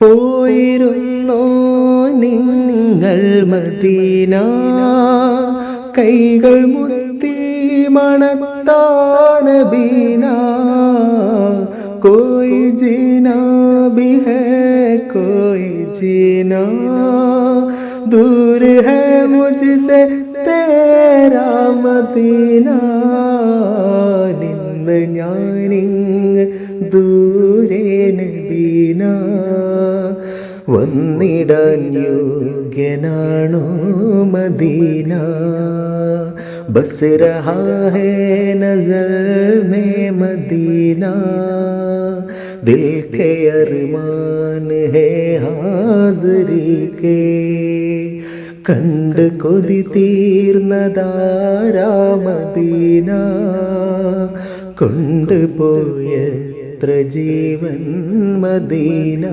പോയിരുന്നോ നിങ്ങൾ മദീന, കൈകൾ മുത്തി മണത്താന ബീന, കോയി ജീനാ ബി ഹൈ കോയി ജീനാ, दूर है मुझसे तेरा मदीना, നിന്ന് ഞാനിങ് ദൂരെ നബീന, വന്നിടാൻ യോഗ്യനാണോ Medina, bus രഹാ high Nasar may Medina, ദിൽ കെ അർമാൻ ഹൈ ഹാസിരി കേ, കണ്ട് കൊതി തീർന്നതാരാ മദീന, കൊണ്ടുപോയത്ര ജീവൻ മദീന.